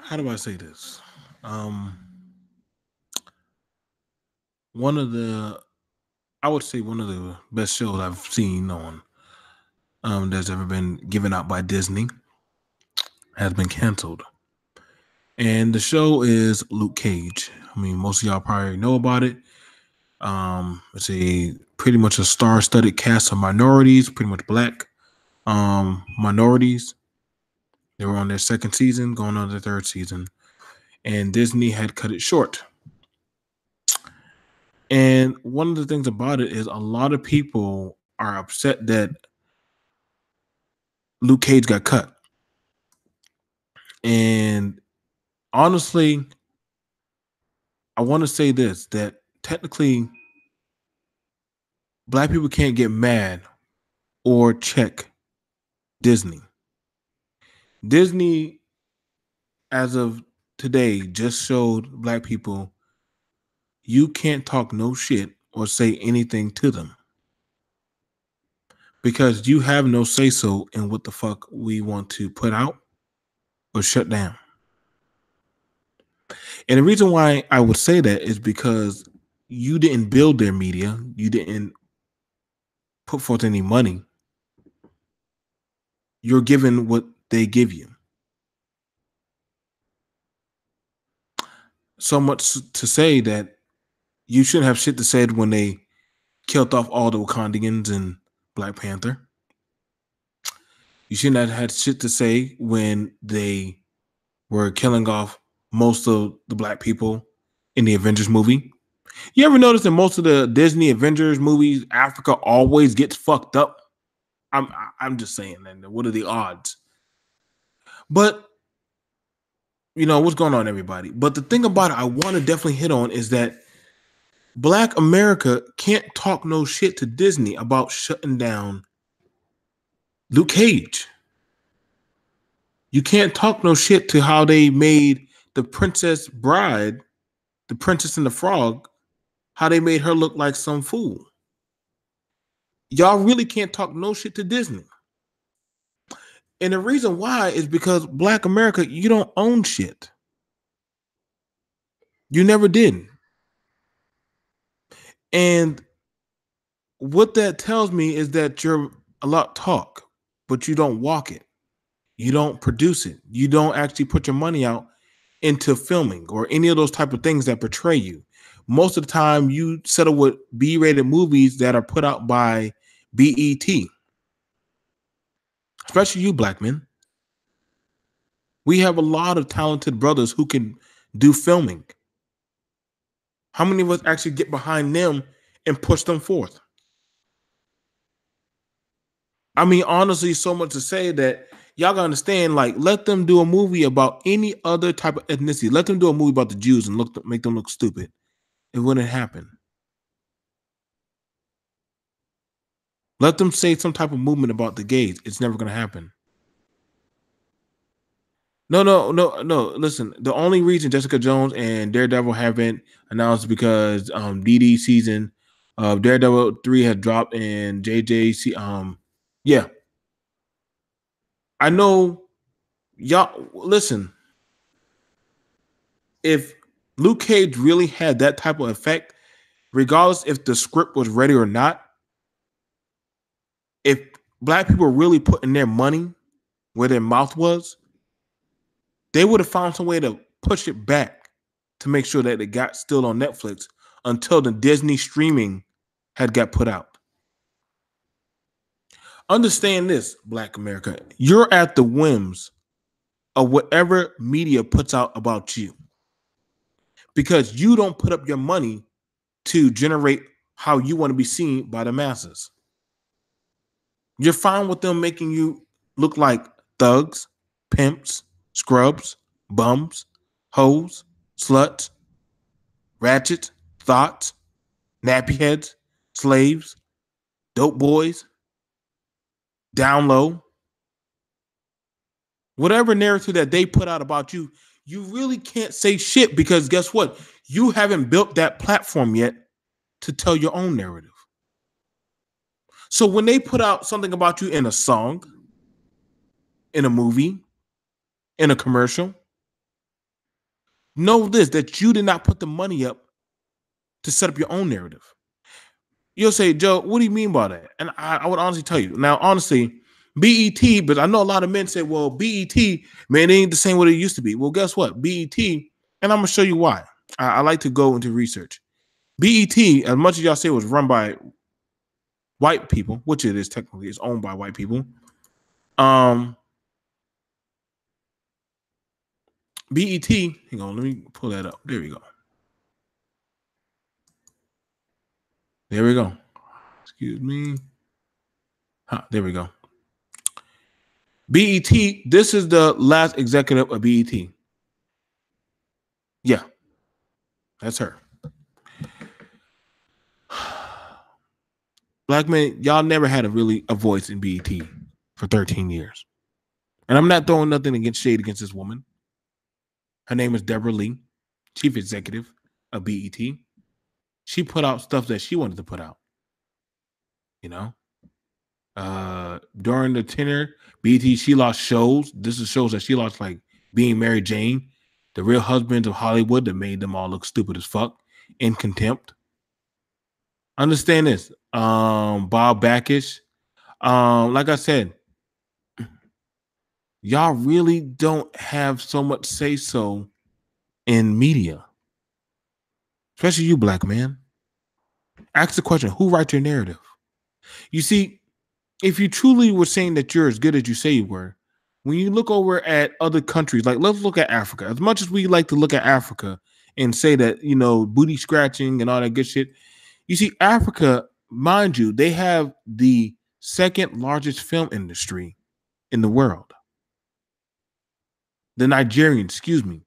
how do I say this? Um, one of the I would say one of the best shows I've seen on that's ever been given out by Disney has been canceled. And the show is Luke Cage. I mean, most of y'all probably know about it. It's a pretty much a star-studded cast of minorities, pretty much black minorities. They were on their second season, going on their third season, and Disney had cut it short. And one of the things about it is a lot of people are upset that Luke Cage got cut. And honestly, I want to say this that technically black people can't get mad or check Disney. Disney, as of today, just showed black people you can't talk no shit or say anything to them because you have no say so in what the fuck we want to put out or shut down. And the reason why I would say that is because you didn't build their media, you didn't put forth any money. You're given what they give you. So much to say that you shouldn't have shit to say when they killed off all the Wakandians in Black Panther. You shouldn't have had shit to say when they were killing off most of the black people in the Avengers movie. You ever notice in most of the Disney Avengers movies, Africa always gets fucked up? I'm just saying, and what are the odds? But what's going on, everybody? But the thing about it, I want to definitely hit on is that Black America can't talk no shit to Disney about shutting down Luke Cage. You can't talk no shit to how they made the Princess Bride, the Princess and the Frog, how they made her look like some fool. Y'all really can't talk no shit to Disney. And the reason why is because Black America, you don't own shit. You never did. And what that tells me is that you're a lot talk, but you don't walk it. You don't produce it. You don't actually put your money out into filming or any of those type of things that portray you. Most of the time, you settle with B-rated movies that are put out by BET, especially you black men. We have a lot of talented brothers who can do filming. How many of us actually get behind them and push them forth? I mean, honestly, so much to say that y'all gotta understand, like, let them do a movie about any other type of ethnicity. Let them do a movie about the Jews and make them look stupid. It wouldn't happen. Let them say some type of movement about the gays. It's never gonna happen. No, no, no, no. Listen, the only reason Jessica Jones and Daredevil haven't announced because DD season of Daredevil 3 has dropped and JJC yeah. I know y'all listen. If Luke Cage really had that type of effect, regardless if the script was ready or not, if black people were really putting their money where their mouth was, they would have found some way to push it back to make sure that it got still on Netflix until the Disney streaming had got put out. Understand this, Black America. You're at the whims of whatever media puts out about you because you don't put up your money to generate how you want to be seen by the masses. You're fine with them making you look like thugs, pimps, scrubs, bums, hoes, sluts, ratchets, thoughts, nappy heads, slaves, dope boys, down low. Whatever narrative that they put out about you, you really can't say shit because guess what? You haven't built that platform yet to tell your own narrative. So when they put out something about you in a song, in a movie, in a commercial, Know this, that you did not put the money up to set up your own narrative. You'll say, Joe, what do you mean by that? And I would honestly tell you. Now, honestly, BET, but I know a lot of men say, well, BET, man, it ain't the same what it used to be. Well, guess what? BET, and I'm going to show you why. I like to go into research. BET, as much as y'all say it was run by white people, which it is technically, it's owned by white people. BET, hang on, let me pull that up. There we go. There we go. Excuse me. There we go. BET, this is the last executive of BET. Yeah, that's her. Black men, y'all never had a voice in BET for 13 years. And I'm not throwing nothing against shade against this woman. Her name is Deborah Lee, chief executive of BET. She put out stuff that she wanted to put out. You know? During the tenure, BET, she lost shows. This is shows that she lost, like Being Mary Jane, The Real Husbands of Hollywood, that made them all look stupid as fuck, In Contempt. Understand this. Bob Backish. Like I said, y'all really don't have so much say so in media. Especially you, black man. Ask the question, who writes your narrative? You see, if you truly were saying that you're as good as you say you were, when you look over at other countries, like let's look at Africa. As much as we like to look at Africa and say that, you know, booty scratching and all that good shit, you see, Africa, mind you, they have the second largest film industry in the world. The Nigerians, excuse me.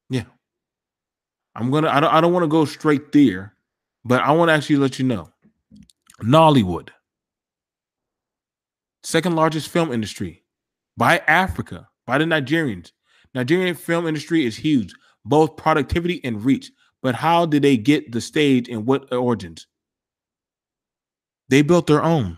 Yeah. I don't want to go straight there, but I want to actually let you know. Nollywood, second largest film industry by Africa, by the Nigerians. Nigerian film industry is huge, both productivity and reach. But how did they get the stage and what origins? They built their own.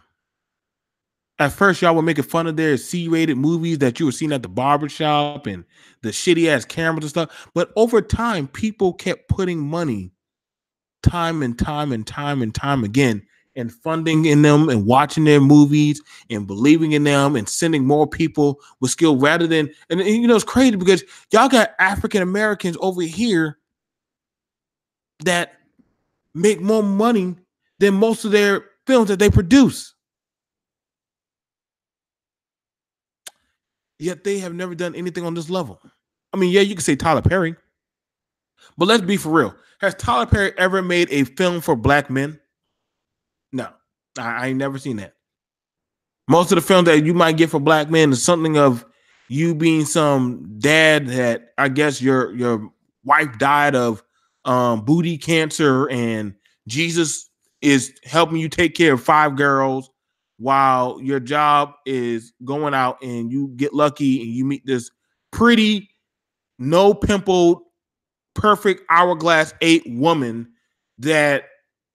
At first, y'all were making fun of their C-rated movies that you were seeing at the barbershop and the shitty ass cameras and stuff. But over time, people kept putting money time and time and time and time again and funding in them and watching their movies and believing in them and sending more people with skill rather than, and you know, it's crazy because y'all got African Americans over here that make more money than most of their films that they produce. Yet they have never done anything on this level. I mean, yeah, you can say Tyler Perry, but let's be for real. Has Tyler Perry ever made a film for black men? No, I ain't never seen that. Most of the films that you might get for black men is something of you being some dad that I guess your wife died of booty cancer and Jesus is helping you take care of 5 girls while your job is going out and you get lucky and you meet this pretty, no pimpled, perfect hourglass 8 woman that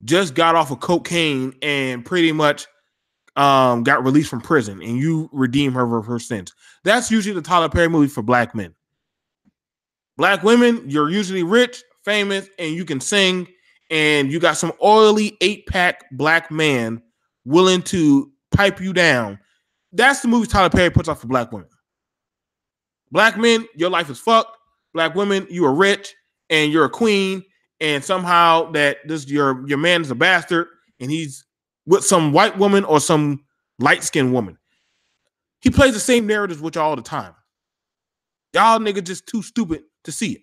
just got off of cocaine and pretty much got released from prison and you redeem her of her sins. That's usually the Tyler Perry movie for black men. Black women, you're usually rich, famous, and you can sing, and you got some oily 8-pack black man willing to pipe you down. That's the movie Tyler Perry puts out for black women. Black men, your life is fucked. Black women, you are rich and you're a queen, and somehow that this your man is a bastard and he's with some white woman or some light-skinned woman. He plays the same narratives with y'all all the time. Y'all niggas just too stupid to see it.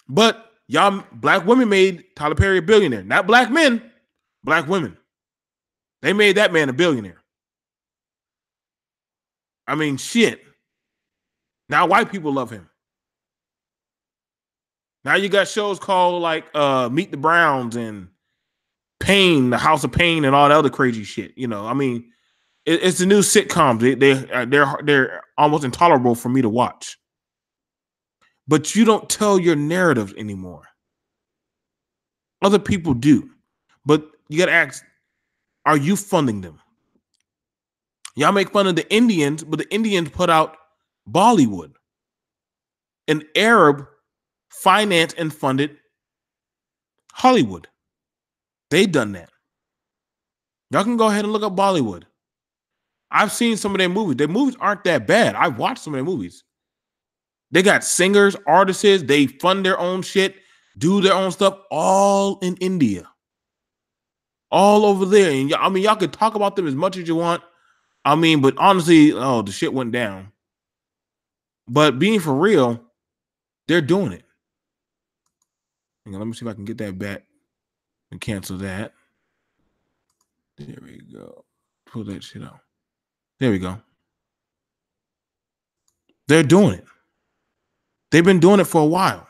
But y'all black women made Tyler Perry a billionaire. Not black men, black women. They made that man a billionaire. I mean, shit. Now white people love him. Now you got shows called like Meet the Browns and Pain, the House of Pain, and all that other crazy shit. You know, I mean, it's the new sitcoms. They're almost intolerable for me to watch. But you don't tell your narratives anymore. Other people do, but you got to ask: are you funding them? Y'all make fun of the Indians, but the Indians put out Bollywood, an Arab financed and funded Hollywood. They done that. Y'all can go ahead and look up Bollywood. I've seen some of their movies. Their movies aren't that bad. I've watched some of their movies. They got singers, artists, they fund their own shit, do their own stuff, all in India. All over there. And I mean, y'all could talk about them as much as you want. I mean, but honestly, the shit went down. But being for real, they're doing it. Hang on, let me see if I can get that back and cancel that. There we go. Pull that shit out. There we go. They're doing it. They've been doing it for a while.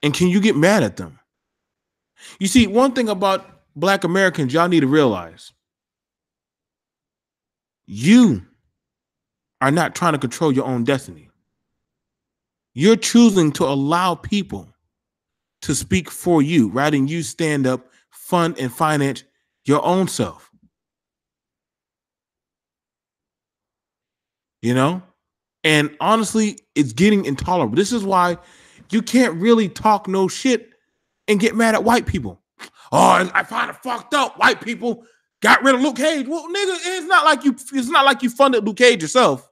And can you get mad at them? You see, one thing about Black Americans, y'all need to realize, you are not trying to control your own destiny. You're choosing to allow people to speak for you rather than you stand up, fund, and finance your own self. You know? And honestly, it's getting intolerable. This is why you can't really talk no shit and get mad at white people. Oh, I find it fucked up. White people got rid of Luke Cage. Well, nigga, it's not like you funded Luke Cage yourself.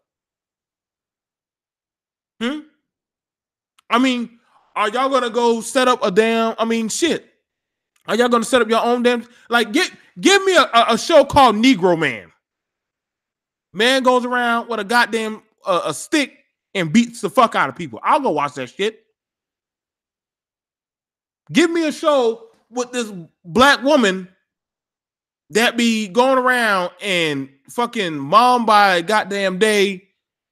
I mean, are y'all gonna go set up a damn? I mean, shit. Are y'all gonna set up your own damn? Like, give me a show called Negro Man. Man goes around with a goddamn a stick and beats the fuck out of people. I'll go watch that shit. Give me a show with this black woman that be going around and fucking mom by goddamn day.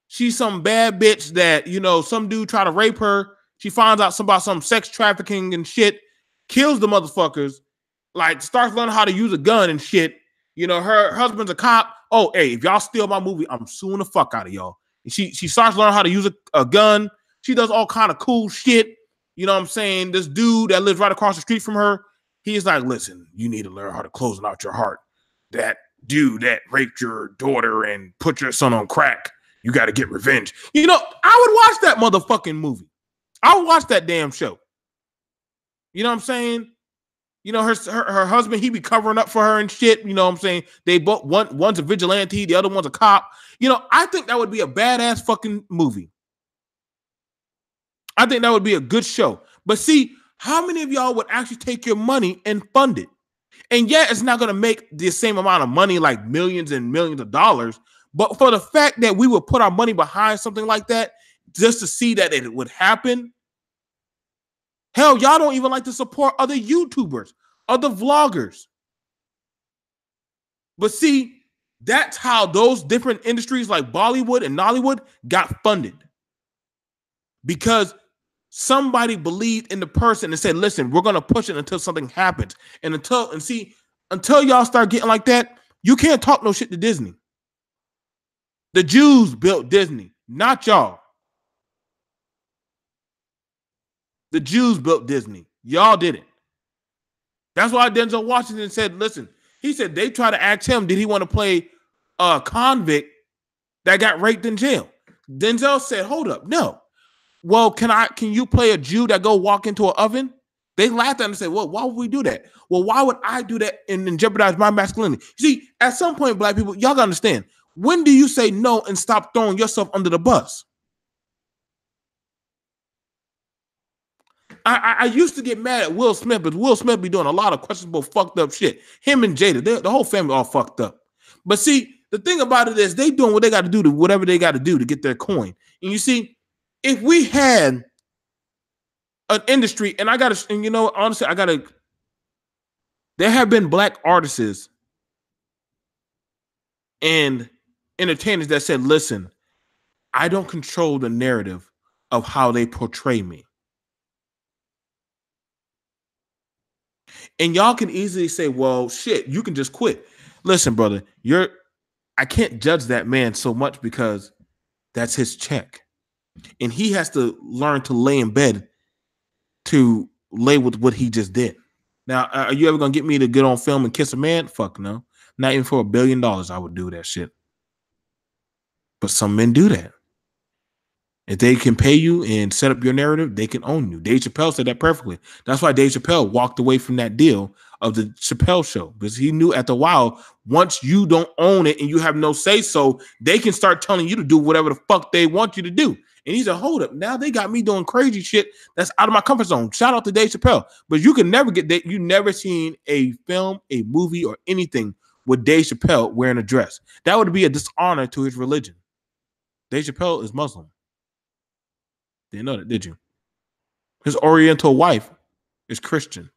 She's some bad bitch that, you know, some dude try to rape her. She finds out about some sex trafficking and shit, kills the motherfuckers, like starts learning how to use a gun and shit. You know, her husband's a cop. Oh, hey, if y'all steal my movie, I'm suing the fuck out of y'all. She starts learning how to use a gun. She does all kind of cool shit. You know what I'm saying? This dude that lives right across the street from her, he's like, listen, you need to learn how to close out your heart. That dude that raped your daughter and put your son on crack, you got to get revenge. You know, I would watch that motherfucking movie. I would watch that damn show. You know what I'm saying? You know, her husband, he be covering up for her and shit. You know what I'm saying? They both, one's a vigilante, the other one's a cop. You know, I think that would be a badass fucking movie. I think that would be a good show. But see, how many of y'all would actually take your money and fund it? And yeah, it's not going to make the same amount of money, like millions and millions of dollars. But for the fact that we would put our money behind something like that just to see that it would happen. Hell, y'all don't even like to support other YouTubers, other vloggers. But see, that's how those different industries like Bollywood and Nollywood got funded. Because somebody believed in the person and said, listen, we're going to push it until something happens. And until y'all start getting like that, you can't talk no shit to Disney. The Jews built Disney, not y'all. The Jews built Disney. Y'all didn't. That's why Denzel Washington said, listen, he said they tried to ask him, did he want to play a convict that got raped in jail? Denzel said, hold up, no. Well, can you play a Jew that go walk into an oven? They laughed at him and said, well, why would we do that? Well, why would I do that and jeopardize my masculinity? See, at some point, black people, y'all gotta understand, when do you say no and stop throwing yourself under the bus? I used to get mad at Will Smith, but Will Smith be doing a lot of questionable, fucked up shit. Him and Jada, the whole family all fucked up. But see, the thing about it is they doing what they got to do to whatever they got to do to get their coin. And you see, if we had an industry, and you know, honestly, there have been black artists and entertainers that said, listen, I don't control the narrative of how they portray me. And y'all can easily say, well, shit, you can just quit. Listen, brother, I can't judge that man so much because that's his check. And he has to learn to lay in bed to lay with what he just did. Now, are you ever going to get me to get on film and kiss a man? Fuck no. Not even for $1 billion, I would do that shit. But some men do that. If they can pay you and set up your narrative, they can own you. Dave Chappelle said that perfectly. That's why Dave Chappelle walked away from that deal of the Chappelle show, because he knew after a while, once you don't own it and you have no say so, they can start telling you to do whatever the fuck they want you to do. And he said, hold up, now they got me doing crazy shit that's out of my comfort zone. Shout out to Dave Chappelle. But you can never get that. You never seen a film, a movie, or anything with Dave Chappelle wearing a dress. That would be a dishonor to his religion. Dave Chappelle is Muslim. Didn't know that, did you? His Oriental wife is Christian.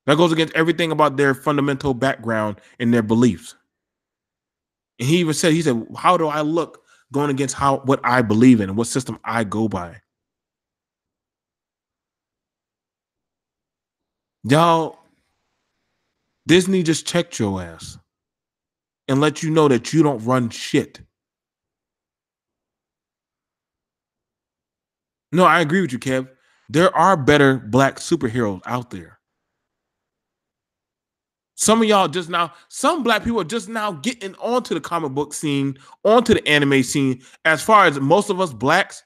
That goes against everything about their fundamental background and their beliefs. And he even said, how do I look going against what I believe in and what system I go by? Y'all, Disney just checked your ass and let you know that you don't run shit. No, I agree with you, Kev. There are better black superheroes out there. Some of y'all some black people are just now getting onto the comic book scene, onto the anime scene, as far as most of us blacks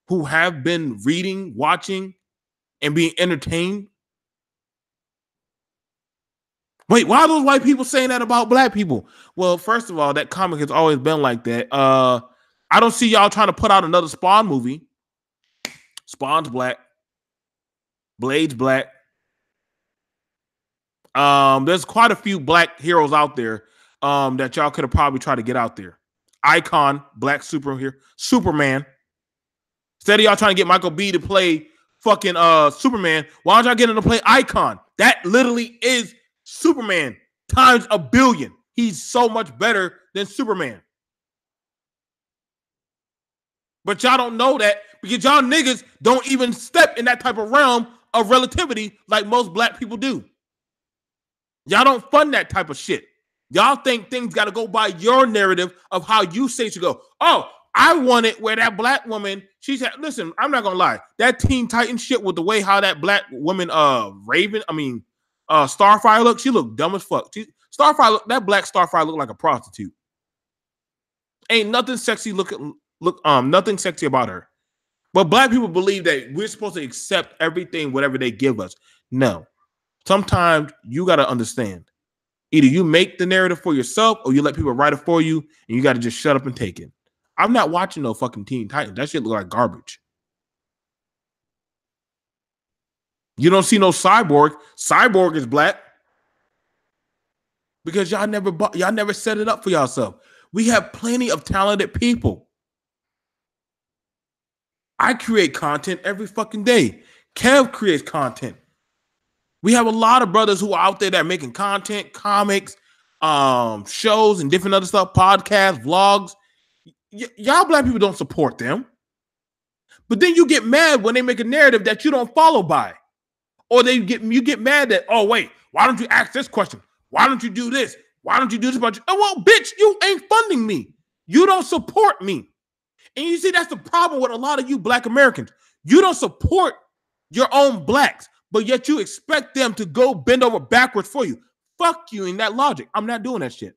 who have been reading, watching, and being entertained. Wait, why are those white people saying that about black people? Well, first of all, that comic has always been like that. I don't see y'all trying to put out another Spawn movie. Spawn's black. Blade's black. There's quite a few black heroes out there that y'all could have probably tried to get out there. Icon, black superhero, Superman. Instead of y'all trying to get Michael B to play fucking Superman, why don't y'all get him to play Icon? That literally is Superman times 1 billion. He's so much better than Superman. But y'all don't know that because y'all niggas don't even step in that type of realm of relativity like most black people do. Y'all don't fund that type of shit. Y'all think things got to go by your narrative of how you say it should go. Oh, I want it where that black woman, she said, listen, I'm not going to lie. That Teen Titan shit with the way how that black woman, Starfire looked, she looked dumb as fuck. That black Starfire looked like a prostitute. Ain't nothing sexy nothing sexy about her. But black people believe that we're supposed to accept everything, whatever they give us. No. Sometimes you got to understand. Either you make the narrative for yourself or you let people write it for you and you got to just shut up and take it. I'm not watching no fucking Teen Titans. That shit look like garbage. You don't see no Cyborg. Cyborg is black. Because y'all never set it up for yourself. We have plenty of talented people. I create content every fucking day. Kev creates content. We have a lot of brothers who are out there that are making content, comics, shows, and different other stuff, podcasts, vlogs. Y'all black people don't support them. But then you get mad when they make a narrative that you don't follow by. Or you get mad that, oh, wait, why don't you ask this question? Why don't you do this? Why don't you do this much? Oh, well, bitch, you ain't funding me. You don't support me. And you see, that's the problem with a lot of you black Americans. You don't support your own blacks, but yet you expect them to go bend over backwards for you. Fuck you in that logic. I'm not doing that shit.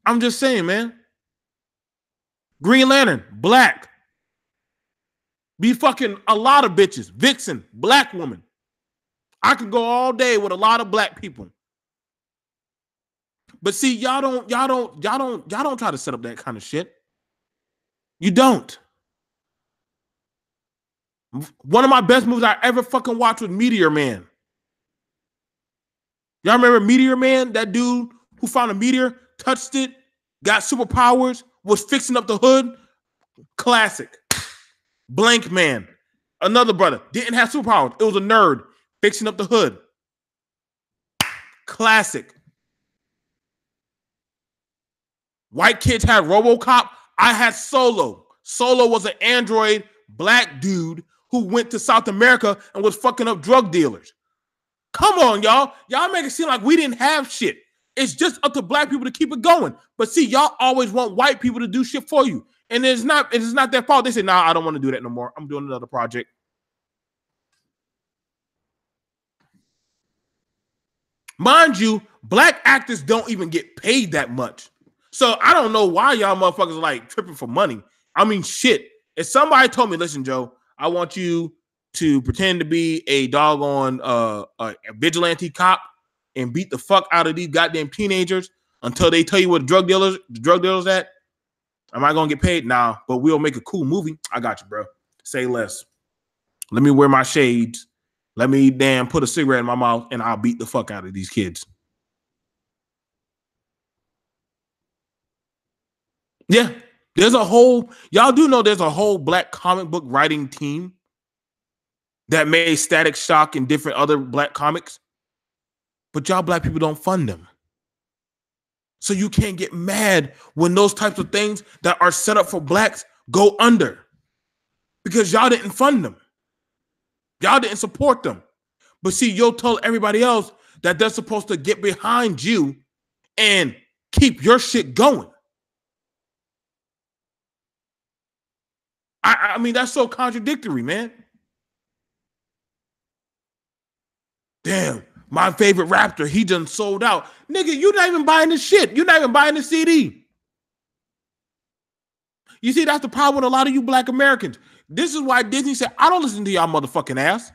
I'm just saying, man. Green Lantern, black. Be fucking a lot of bitches. Vixen, black woman. I could go all day with a lot of black people. But see, y'all don't try to set up that kind of shit. You don't. One of my best movies I ever fucking watched was Meteor Man. Y'all remember Meteor Man? That dude who found a meteor, touched it, got superpowers, was fixing up the hood. Classic. Blank Man. Another brother. Didn't have superpowers. It was a nerd. Fixing up the hood. Classic. White kids had RoboCop. I had Solo. Solo was an android black dude who went to South America and was fucking up drug dealers. Come on, y'all. Y'all make it seem like we didn't have shit. It's just up to black people to keep it going. But see, y'all always want white people to do shit for you. And it's not their fault. They say, nah, I don't want to do that no more. I'm doing another project. Mind you, black actors don't even get paid that much. So I don't know why y'all motherfuckers are like tripping for money. I mean, shit. If somebody told me, listen, Joe, I want you to pretend to be a doggone a vigilante cop and beat the fuck out of these goddamn teenagers until they tell you what the drug dealers at. Am I gonna get paid? Nah, but we'll make a cool movie. I got you, bro. Say less. Let me wear my shades. Let me damn put a cigarette in my mouth and I'll beat the fuck out of these kids. Yeah. There's a whole, y'all do know there's a whole black comic book writing team that made Static Shock and different other black comics. But y'all black people don't fund them. So you can't get mad when those types of things that are set up for blacks go under. Because y'all didn't fund them. Y'all didn't support them. But see, you'll tell everybody else that they're supposed to get behind you and keep your shit going. I mean, that's so contradictory, man. Damn, my favorite rapper, he done sold out. Nigga, you're not even buying the shit. You're not even buying the CD. You see, that's the problem with a lot of you black Americans. This is why Disney said, I don't listen to y'all motherfucking ass.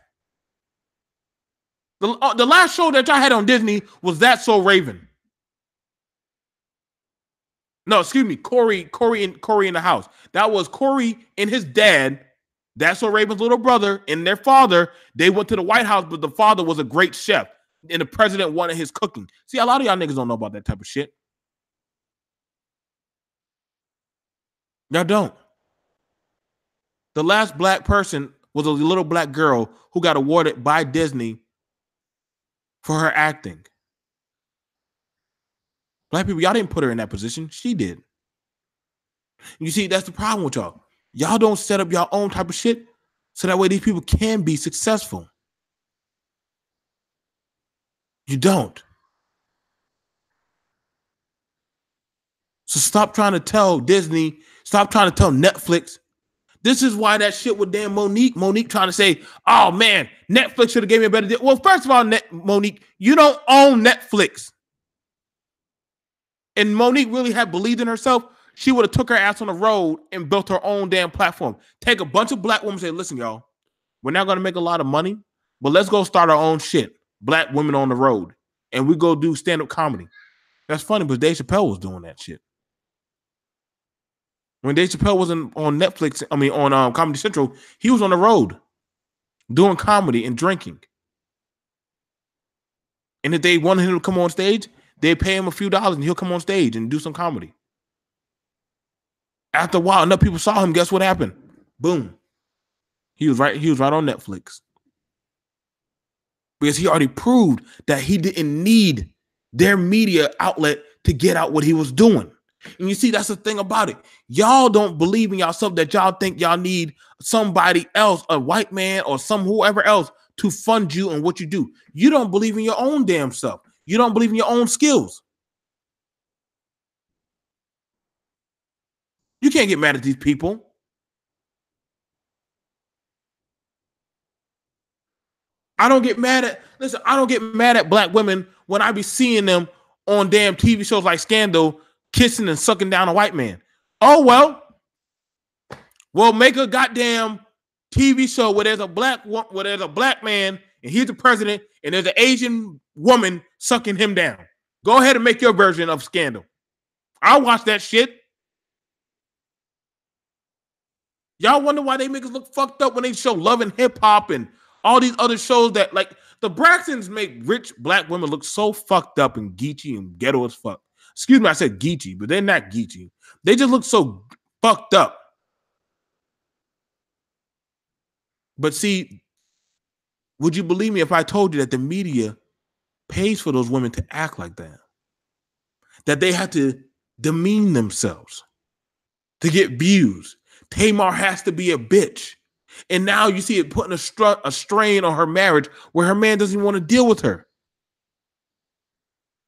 The last show that y'all had on Disney was That's So Raven. No, excuse me, Corey in the House. That was Corey and his dad. That's So Raven's little brother and their father. They went to the White House, but the father was a great chef, and the president wanted his cooking. See, a lot of y'all niggas don't know about that type of shit. Y'all don't. The last black person was a little black girl who got awarded by Disney for her acting. Black people, y'all didn't put her in that position. She did. You see, that's the problem with y'all. Y'all don't set up your own type of shit so that way these people can be successful. You don't. So stop trying to tell Disney, stop trying to tell Netflix. This is why that shit with damn Monique trying to say, oh man, Netflix should have gave me a better deal. Well, first of all, Monique, you don't own Netflix. And Monique really had believed in herself, she would have took her ass on the road and built her own damn platform. Take a bunch of black women and say, listen, y'all, we're not going to make a lot of money, but let's go start our own shit. Black women on the road. And we go do stand-up comedy. That's funny, but Dave Chappelle was doing that shit. When Dave Chappelle was on Netflix, on Comedy Central, he was on the road doing comedy and drinking. And if they wanted him to come on stage, they pay him a few dollars and he'll come on stage and do some comedy. After a while, enough people saw him. Guess what happened? Boom. He was right on Netflix. Because he already proved that he didn't need their media outlet to get out what he was doing. And you see, that's the thing about it. Y'all don't believe in yourself that y'all think y'all need somebody else, a white man or whoever else to fund you and what you do. You don't believe in your own damn self. You don't believe in your own skills. You can't get mad at these people. I don't get mad at black women when I be seeing them on damn TV shows like Scandal kissing and sucking down a white man. Oh, well, make a goddamn TV show where there's a black man and he's the president and there's an Asian woman sucking him down. Go ahead and make your version of Scandal. I'll watch that shit. Y'all wonder why they make us look fucked up when they show Love and Hip Hop and all these other shows that, like, the Braxtons make rich black women look so fucked up and geeky and ghetto as fuck. Excuse me, I said geeky, but they're not geeky. They just look so fucked up. But see, would you believe me if I told you that the media pays for those women to act like that? That they have to demean themselves to get views. Tamar has to be a bitch. And now you see it putting a strain on her marriage where her man doesn't even want to deal with her.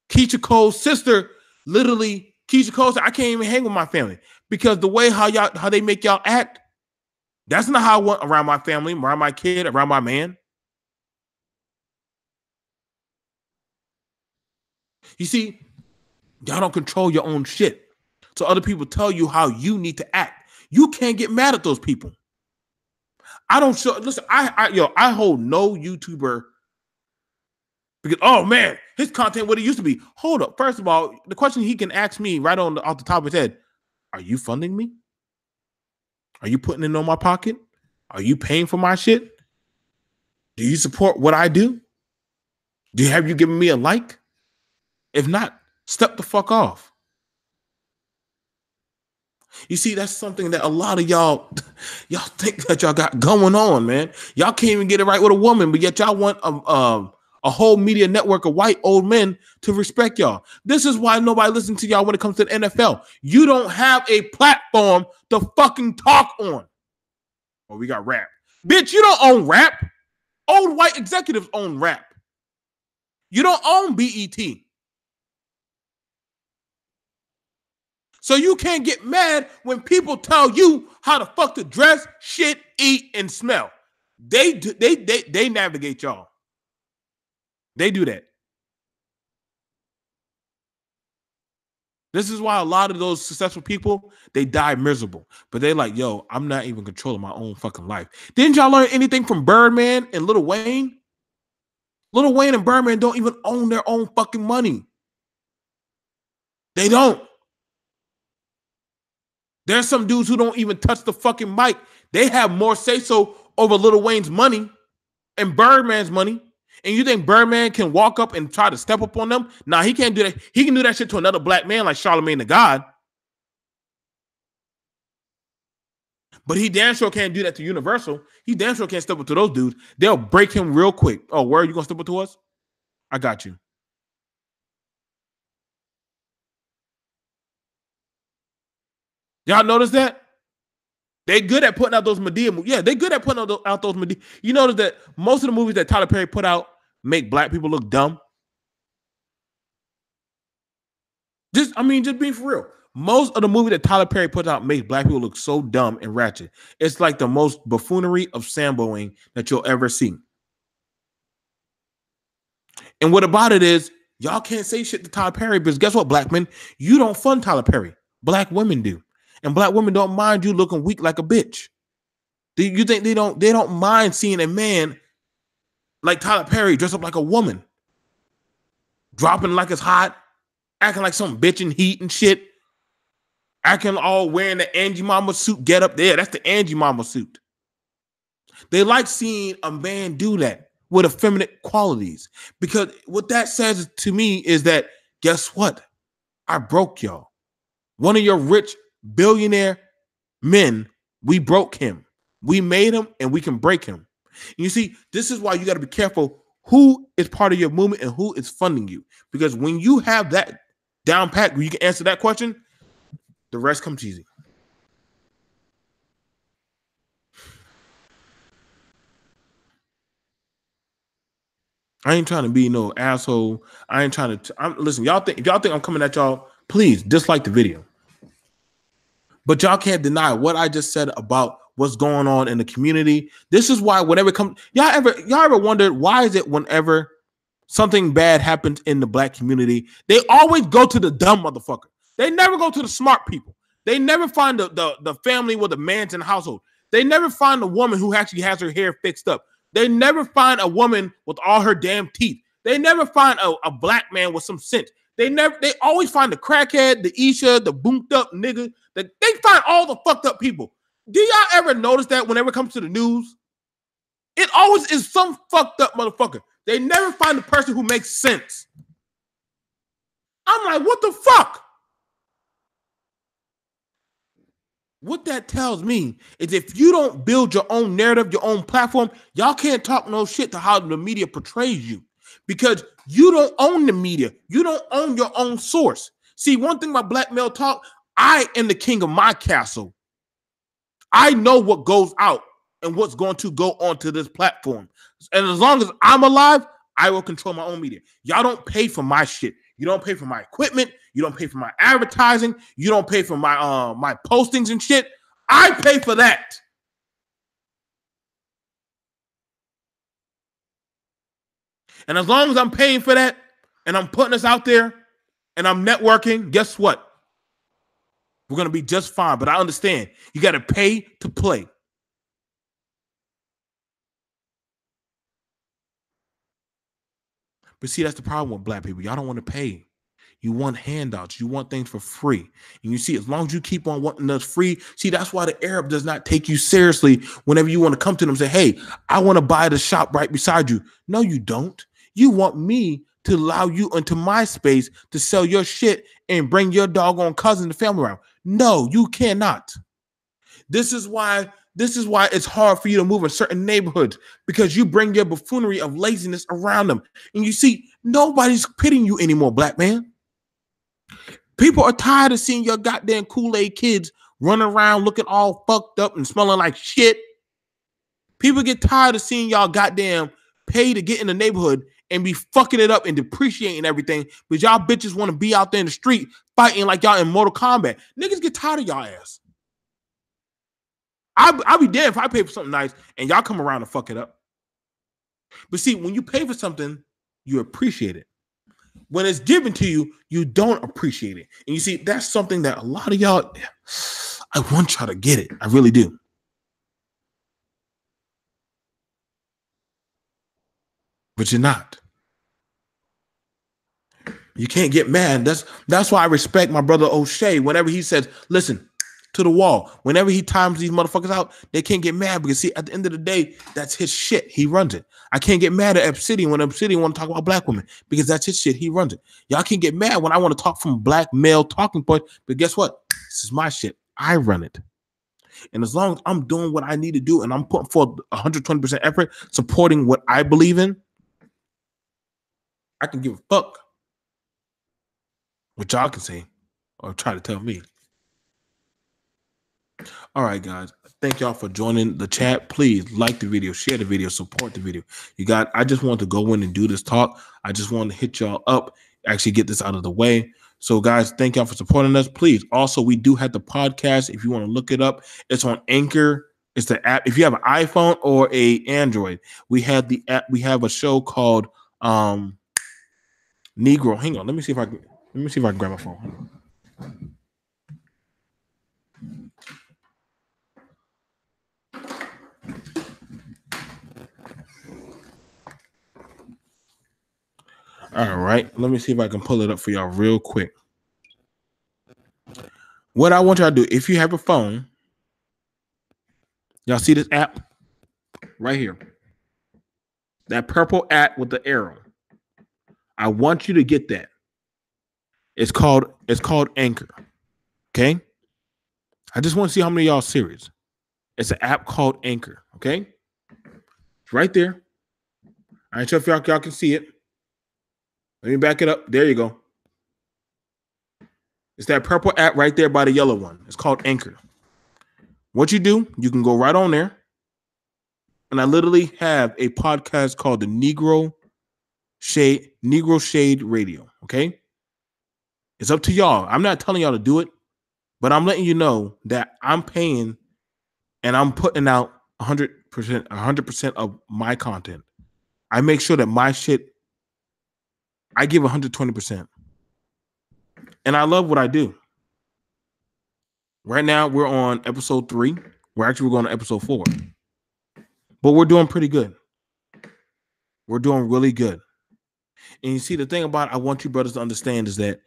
Keisha Cole's sister, Keisha Cole said, I can't even hang with my family. Because the way how they make y'all act, that's not how I want around my family, around my kid, around my man. You see, y'all don't control your own shit. So other people tell you how you need to act. You can't get mad at those people. I don't show. Listen, I hold no YouTuber because oh man, his content what it used to be. Hold up. First of all, the question he can ask me right off the top of his head: are you funding me? Are you putting it on my pocket? Are you paying for my shit? Do you support what I do? Have you given me a like? If not, step the fuck off. You see, that's something that a lot of y'all think that y'all got going on, man. Y'all can't even get it right with a woman, but yet y'all want a whole media network of white old men to respect y'all. This is why nobody listens to y'all when it comes to the NFL. You don't have a platform to fucking talk on. Oh, we got rap. Bitch, you don't own rap. Old white executives own rap. You don't own BET. So you can't get mad when people tell you how the fuck to dress, shit, eat, and smell. They navigate y'all. They do that. This is why a lot of those successful people, they die miserable. But they like, yo, I'm not even controlling my own fucking life. Didn't y'all learn anything from Birdman and Lil Wayne? Lil Wayne and Birdman don't even own their own fucking money. They don't. There's some dudes who don't even touch the fucking mic. They have more say-so over Lil Wayne's money and Birdman's money. And you think Birdman can walk up and try to step up on them? Nah, he can't do that. He can do that shit to another black man like Charlamagne the God. But he damn sure can't do that to Universal. He damn sure can't step up to those dudes. They'll break him real quick. Oh, where are you going to step up to us? I got you. Y'all notice that? They good at putting out those Madea movies. Yeah, they good at putting out those Madea. You notice that most of the movies that Tyler Perry put out make black people look dumb. Just being for real. Most of the movie that Tyler Perry puts out makes black people look so dumb and ratchet. It's like the most buffoonery of samboing that you'll ever see. And what about it is, y'all can't say shit to Tyler Perry because guess what, black men? You don't fund Tyler Perry. Black women do. And black women don't mind you looking weak like a bitch. Do you think they don't mind seeing a man like Tyler Perry dress up like a woman? Dropping like it's hot, acting like some bitch in heat and shit. Acting all wearing the Angie Mama suit, get up there. That's the Angie Mama suit. They like seeing a man do that with effeminate qualities. Because what that says to me is that, guess what? I broke y'all. One of your rich billionaire men, we broke him. We made him and we can break him. And you see, this is why you got to be careful who is part of your movement and who is funding you. Because when you have that down pat, where you can answer that question, the rest comes easy. I ain't trying to be no asshole. I ain't trying to. Listen, if y'all think I'm coming at y'all, please dislike the video. But y'all can't deny what I just said about what's going on in the community. This is why whenever it comes, y'all ever wondered why is it whenever something bad happens in the black community, they always go to the dumb motherfucker. They never go to the smart people. They never find the family with the man's in the household. They never find a woman who actually has her hair fixed up. They never find a woman with all her damn teeth. They never find a black man with some sense. They always find the crackhead, the Isha, the boomed up nigga. They find all the fucked up people. Do y'all ever notice that whenever it comes to the news? It always is some fucked up motherfucker. They never find the person who makes sense. I'm like, what the fuck? What that tells me is if you don't build your own narrative, your own platform, y'all can't talk no shit to how the media portrays you because you don't own the media. You don't own your own source. See, one thing about Black Male Talk, I am the king of my castle. I know what goes out and what's going to go onto this platform. And as long as I'm alive, I will control my own media. Y'all don't pay for my shit. You don't pay for my equipment. You don't pay for my advertising. You don't pay for my my postings and shit. I pay for that. And as long as I'm paying for that and I'm putting us out there and I'm networking, guess what? We're going to be just fine. But I understand you got to pay to play. But see, that's the problem with black people. Y'all don't want to pay. You want handouts. You want things for free. And you see, as long as you keep on wanting us free, see, that's why the Arab does not take you seriously whenever you want to come to them and say, hey, I want to buy the shop right beside you. No, you don't. You want me to allow you into my space to sell your shit and bring your doggone cousin and family around. No, you cannot. This is why it's hard for you to move in certain neighborhoods, because you bring your buffoonery of laziness around them. And you see, nobody's pitying you anymore, black man. People are tired of seeing your goddamn Kool-Aid kids running around looking all fucked up and smelling like shit. People get tired of seeing y'all goddamn pay to get in the neighborhood and be fucking it up and depreciating everything, but y'all bitches want to be out there in the street fighting like y'all in Mortal Kombat. Niggas get tired of y'all ass. I'll be damned if I pay for something nice and y'all come around and fuck it up. But see, when you pay for something, you appreciate it. When it's given to you, you don't appreciate it. And you see, that's something that a lot of y'all, I want y'all to get it. I really do. But you're not. You can't get mad. That's why I respect my brother O'Shea. Whenever he says, listen, to the wall. Whenever he times these motherfuckers out, they can't get mad, because see, at the end of the day, that's his shit. He runs it. I can't get mad at Obsidian when Obsidian want to talk about black women, because that's his shit. He runs it. Y'all can't get mad when I want to talk from a black male talking point, but guess what? This is my shit. I run it. And as long as I'm doing what I need to do and I'm putting forth 120% effort supporting what I believe in, I can give a fuck what y'all can say or try to tell me. All right, guys. Thank y'all for joining the chat. Please like the video, share the video, support the video. I just want to go in and do this talk. I just want to hit y'all up, actually get this out of the way. So, guys, thank y'all for supporting us. Please, also, we do have the podcast. If you want to look it up, it's on Anchor. It's the app. If you have an iPhone or a Android, we have the app. We have a show called Negro. Hang on. Let me see if I can grab my phone. All right, let me see if I can pull it up for y'all real quick. What I want y'all to do, if you have a phone, y'all see this app right here, that purple app with the arrow. I want you to get that. It's called Anchor. Okay, I just want to see how many of y'all serious. It's an app called Anchor. Okay, it's right there. I ain't sure if y'all can see it. Let me back it up. There you go. It's that purple app right there by the yellow one. It's called Anchor. What you do, you can go right on there. And I literally have a podcast called the Negro Shade Radio. Okay. It's up to y'all. I'm not telling y'all to do it, but I'm letting you know that I'm paying and I'm putting out 100% of my content. I make sure that my shit, I give 120%. And I love what I do. Right now, we're on episode 3. We're going to episode 4. But we're doing pretty good. We're doing really good. And you see, the thing about it, I want you brothers to understand is that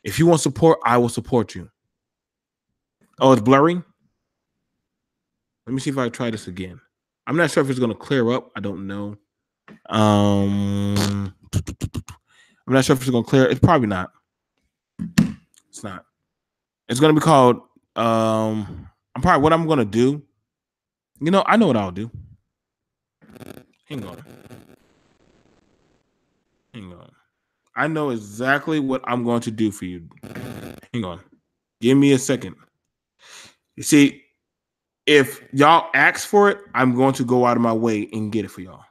if you want support, I will support you. Oh, it's blurry? Let me see if I try this again. I'm not sure if it's going to clear up. I don't know. I'm not sure if it's going to clear. It's probably not. It's not. It's going to be called, what I'm going to do. You know, I know what I'll do. Hang on. I know exactly what I'm going to do for you. Hang on. Give me a second. You see, if y'all ask for it, I'm going to go out of my way and get it for y'all.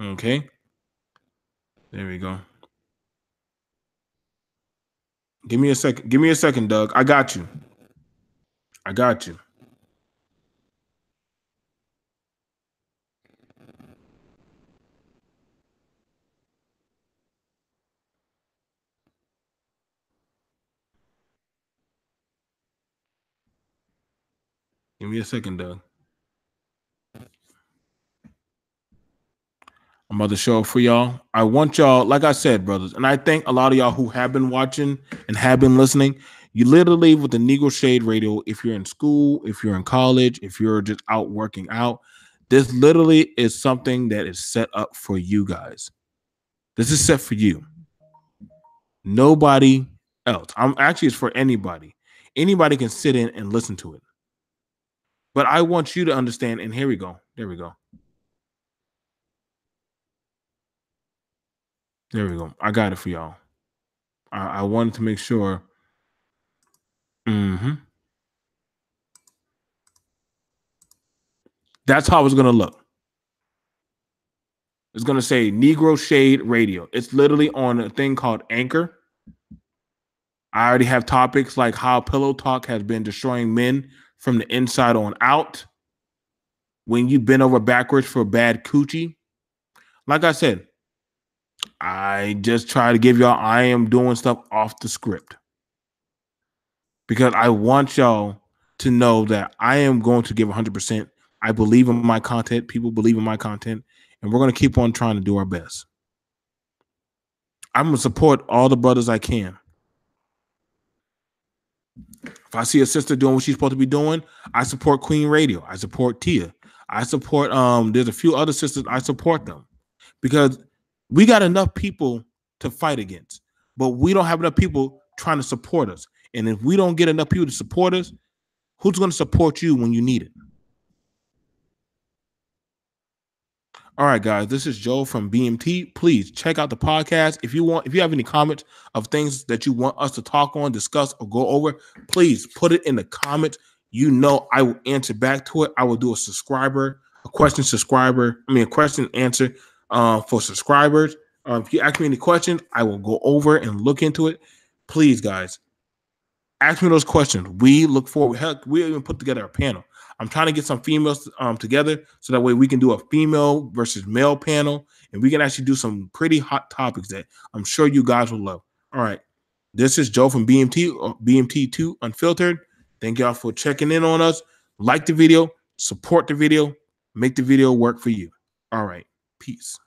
Okay. There we go. Give me a second. Give me a second, Doug. I got you. I got you. Give me a second, Doug. I'm about to show it for y'all. I want y'all, like I said, brothers, and I thank a lot of y'all who have been watching and have been listening. You literally with the Negro Shade Radio, if you're in school, if you're in college, if you're just out working out, this literally is something that is set up for you guys. This is set for you. Nobody else. I'm actually it's for anybody. Anybody can sit in and listen to it. But I want you to understand, and here we go. There we go. There we go. I got it for y'all. I wanted to make sure. Hmm. That's how it's gonna look. It's gonna say Negro Shade Radio. It's literally on a thing called Anchor. I already have topics like how pillow talk has been destroying men from the inside on out. When you bend over backwards for bad coochie. Like I said, I just try to give y'all. I am doing stuff off the script because I want y'all to know that I am going to give 100%. I believe in my content. People believe in my content, and we're going to keep on trying to do our best. I'm going to support all the brothers I can. If I see a sister doing what she's supposed to be doing, I support Queen Radio. I support Tia. I support there's a few other sisters. I support them because we got enough people to fight against, but we don't have enough people trying to support us. And if we don't get enough people to support us, who's going to support you when you need it? All right, guys, this is Joe from BMT. Please check out the podcast. If you have any comments of things that you want us to talk on, discuss, or go over, please put it in the comments. You know, I will answer back to it. I will do a question answer for subscribers. If you ask me any questions, I will go over and look into it. Please, guys, ask me those questions. We look forward. Heck, we even put together a panel. I'm trying to get some females together so that way we can do a female versus male panel, and we can actually do some pretty hot topics that I'm sure you guys will love. All right. This is Joe from BMT, BMT2 Unfiltered. Thank y'all for checking in on us. Like the video, support the video, make the video work for you. All right. Peace.